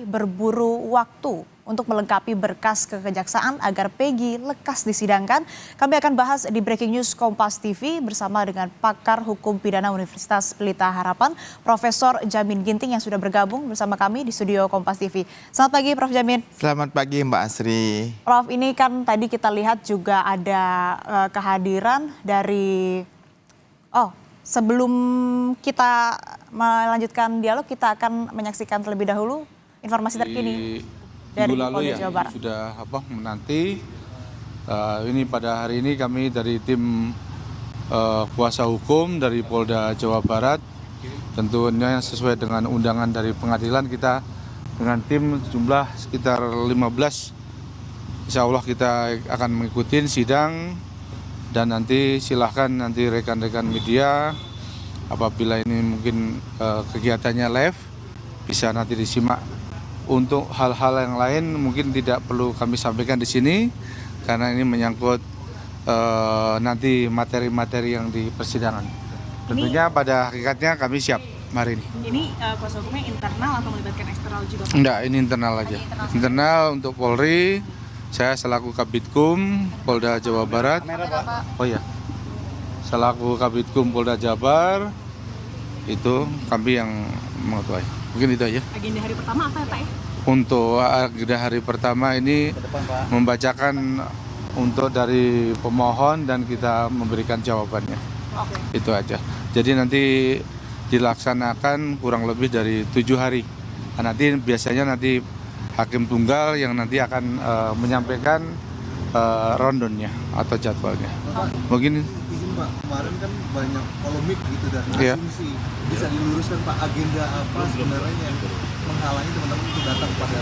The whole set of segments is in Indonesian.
berburu waktu untuk melengkapi berkas kekejaksaan agar Peggy lekas disidangkan. Kami akan bahas di Breaking News Kompas TV bersama dengan pakar hukum pidana Universitas Pelita Harapan, Profesor Jamin Ginting yang sudah bergabung bersama kami di studio Kompas TV. Selamat pagi Prof Jamin. Selamat pagi Mbak Asri. Prof, ini kan tadi kita lihat juga ada kehadiran dari... sebelum kita melanjutkan dialog, kita akan menyaksikan terlebih dahulu informasi terkini dari Polda Jawa Barat. Sudah menanti. Ini pada hari ini kami dari tim kuasa hukum dari Polda Jawa Barat, tentunya sesuai dengan undangan dari pengadilan, kita dengan tim jumlah sekitar 15. Insya Allah kita akan mengikuti sidang. Dan nanti silahkan nanti rekan-rekan media apabila ini mungkin kegiatannya live bisa nanti disimak. Untuk hal-hal yang lain mungkin tidak perlu kami sampaikan di sini karena ini menyangkut nanti materi-materi yang di persidangan. Tentunya pada hakikatnya kami siap hari ini. Ini kuasa hukumnya internal atau melibatkan eksternal juga? Enggak, ini internal aja. Internal untuk Polri. Saya selaku Kabitkum Polda Jawa Barat. Oh ya, selaku Kabitkum Polda Jabar itu kami yang mengetuai. Mungkin itu aja. Agenda hari pertama apa ya Pak ya? Untuk agenda hari pertama ini membacakan untuk dari pemohon dan kita memberikan jawabannya. Itu aja. Jadi nanti dilaksanakan kurang lebih dari 7 hari. Nah, nanti biasanya nanti Hakim Tunggal yang nanti akan menyampaikan rondonnya atau jadwalnya. Mungkin izin Pak, kemarin kan banyak polemik gitu dan asumsi. Bisa diluruskan Pak, agenda apa sebenarnya yang menghalangi teman-teman untuk datang pada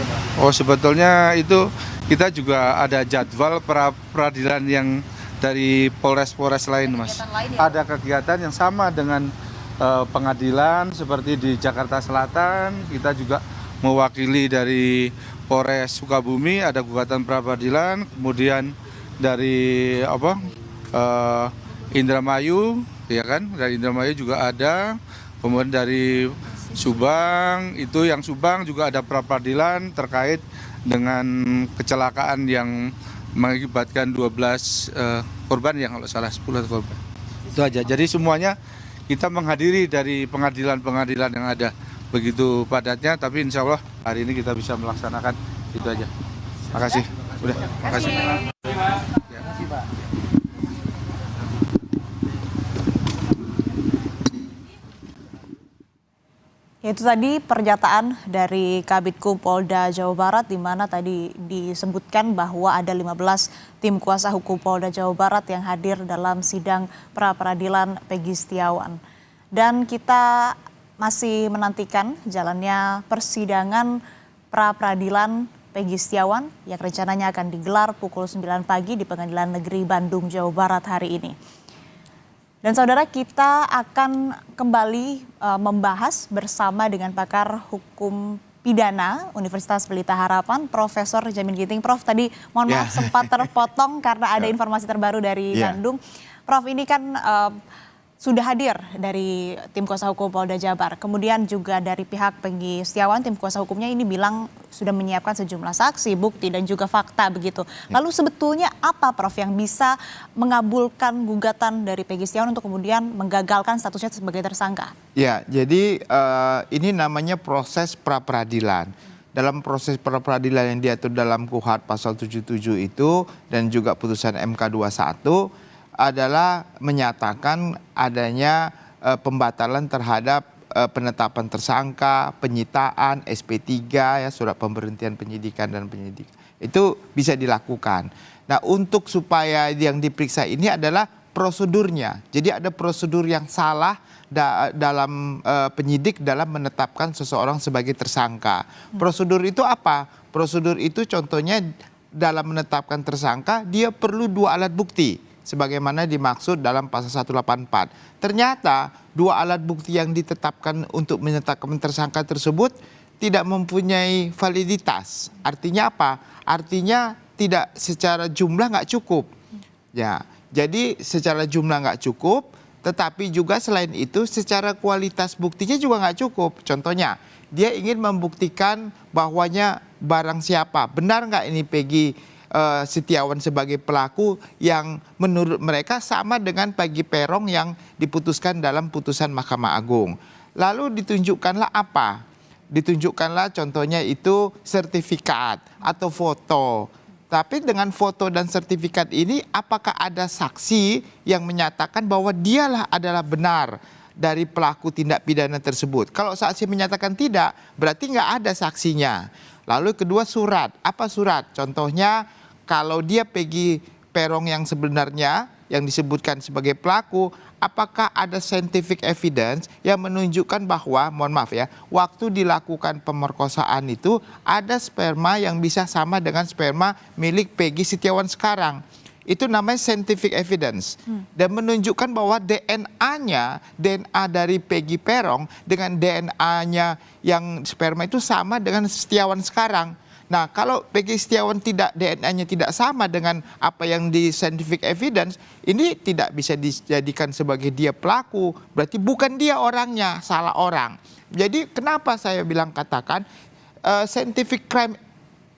Pak? Oh, sebetulnya itu kita juga ada jadwal peradilan yang dari Polres-Polres lain, Mas. Ada kegiatan yang sama dengan pengadilan seperti di Jakarta Selatan, kita juga mewakili dari Polres Sukabumi ada gugatan pra-peradilan, kemudian dari Indramayu, ya kan? Dari Indramayu juga ada, kemudian dari Subang, itu yang Subang juga ada pra-peradilan terkait dengan kecelakaan yang mengakibatkan 12 korban yang kalau salah 10 korban. Itu aja. Jadi semuanya kita menghadiri dari pengadilan-pengadilan yang ada. Begitu padatnya, tapi insya Allah hari ini kita bisa melaksanakan itu aja. Makasih. Udah, makasih. Itu tadi pernyataan dari Kabitkum Polda Jawa Barat, di mana tadi disebutkan bahwa ada 15 tim kuasa hukum Polda Jawa Barat yang hadir dalam sidang pra-peradilan Peggy Setiawan. Dan kita masih menantikan jalannya persidangan pra-peradilan Peggy Setiawan yang rencananya akan digelar pukul 9 pagi di Pengadilan Negeri Bandung, Jawa Barat hari ini. Dan saudara, kita akan kembali membahas bersama dengan pakar hukum pidana Universitas Pelita Harapan, Profesor Jamin Ginting. Prof, tadi mohon maaf sempat terpotong karena ada informasi terbaru dari Bandung. Prof, ini kan sudah hadir dari tim kuasa hukum Polda Jabar. Kemudian juga dari pihak Peggy Setiawan, tim kuasa hukumnya ini bilang sudah menyiapkan sejumlah saksi, bukti, dan juga fakta begitu. Lalu sebetulnya apa Prof yang bisa mengabulkan gugatan dari Peggy Setiawan untuk kemudian menggagalkan statusnya sebagai tersangka? Ya, jadi ini namanya proses pra-peradilan. Dalam proses pra-peradilan yang diatur dalam KUHP pasal 77 itu dan juga putusan MK 21 adalah menyatakan adanya pembatalan terhadap penetapan tersangka, penyitaan, SP3, ya, surat pemberhentian penyidikan dan penyidikan. Itu bisa dilakukan. Nah, untuk supaya yang diperiksa ini adalah prosedurnya. Jadi ada prosedur yang salah dalam penyidik dalam menetapkan seseorang sebagai tersangka. Prosedur itu apa? Prosedur itu contohnya dalam menetapkan tersangka dia perlu 2 alat bukti. Sebagaimana dimaksud dalam pasal 184. Ternyata 2 alat bukti yang ditetapkan untuk menetapkan tersangka tersebut tidak mempunyai validitas. Artinya apa? Artinya tidak secara jumlah nggak cukup. Ya, jadi secara jumlah nggak cukup, tetapi juga selain itu secara kualitas buktinya juga nggak cukup. Contohnya, dia ingin membuktikan bahwanya barang siapa, benar nggak ini Peggy Setiawan sebagai pelaku yang menurut mereka sama dengan Peggy Peron yang diputuskan dalam putusan Mahkamah Agung. Lalu ditunjukkanlah apa? Ditunjukkanlah contohnya itu sertifikat atau foto. Tapi dengan foto dan sertifikat ini apakah ada saksi yang menyatakan bahwa dialah adalah benar dari pelaku tindak pidana tersebut? Kalau saksi menyatakan tidak, berarti nggak ada saksinya. Lalu kedua surat. Apa surat? Contohnya kalau dia Peggy Peron yang sebenarnya yang disebutkan sebagai pelaku, apakah ada scientific evidence yang menunjukkan bahwa, mohon maaf ya, waktu dilakukan pemerkosaan itu ada sperma yang bisa sama dengan sperma milik Peggy Setiawan sekarang. Itu namanya scientific evidence. Dan menunjukkan bahwa DNA-nya, DNA dari Peggy Peron dengan DNA-nya yang sperma itu sama dengan Setiawan sekarang. Nah, kalau Peggy Setiawan DNA-nya tidak sama dengan apa yang di scientific evidence, ini tidak bisa dijadikan sebagai dia pelaku. Berarti bukan dia orangnya, salah orang. Jadi kenapa saya bilang katakan scientific crime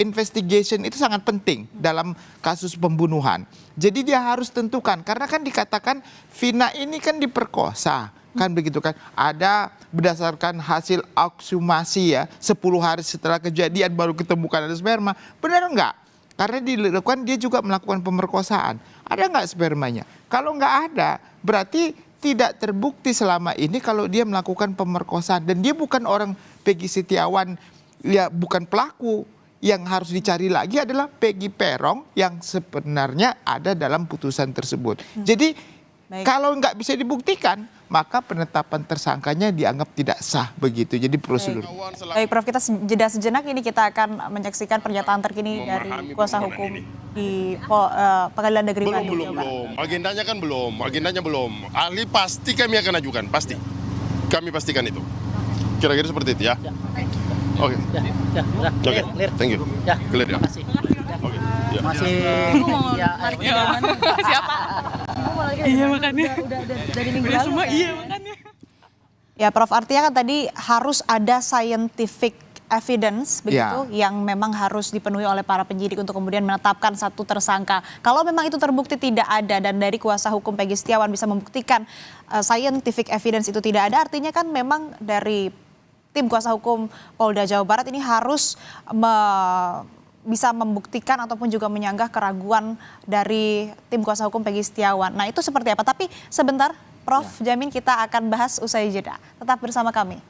investigation itu sangat penting dalam kasus pembunuhan. Jadi dia harus tentukan, karena kan dikatakan Vina ini kan diperkosa. Kan begitu kan, ada berdasarkan hasil ekshumasi ya, 10 hari setelah kejadian baru ketemukan ada sperma. Benar enggak? Karena dilakukan dia juga melakukan pemerkosaan. Ada enggak spermanya? Kalau enggak ada, berarti tidak terbukti selama ini kalau dia melakukan pemerkosaan. Dan dia bukan orang Peggy Setiawan, ya bukan pelaku. Yang harus dicari lagi adalah Peggy Peron yang sebenarnya ada dalam putusan tersebut. Jadi kalau nggak bisa dibuktikan, maka penetapan tersangkanya dianggap tidak sah begitu. Jadi prosedur. Baik, Prof, kita jeda sejenak, ini kita akan menyaksikan pernyataan terkini dari kuasa hukum di Pengadilan Negeri Bandung. Belum. Agendanya belum. Ahli pasti kami akan ajukan, pasti. Kami pastikan itu. Kira-kira seperti itu ya. Oke. Oke. Thank you. Clear ya. Oke. Masih Siapa? Iya makanya. Udah dari minggu lalu. Semua iya makanya. Ya, Prof, artinya kan tadi harus ada scientific evidence begitu yang memang harus dipenuhi oleh para penyidik untuk kemudian menetapkan satu tersangka. Kalau memang itu terbukti tidak ada dan dari kuasa hukum Peggy Setiawan bisa membuktikan scientific evidence itu tidak ada, artinya kan memang dari tim kuasa hukum Polda Jawa Barat ini harus bisa membuktikan ataupun juga menyanggah keraguan dari tim kuasa hukum Peggy Setiawan. Nah, itu seperti apa? Tapi sebentar, Prof Jamin, kita akan bahas usai jeda. Tetap bersama kami.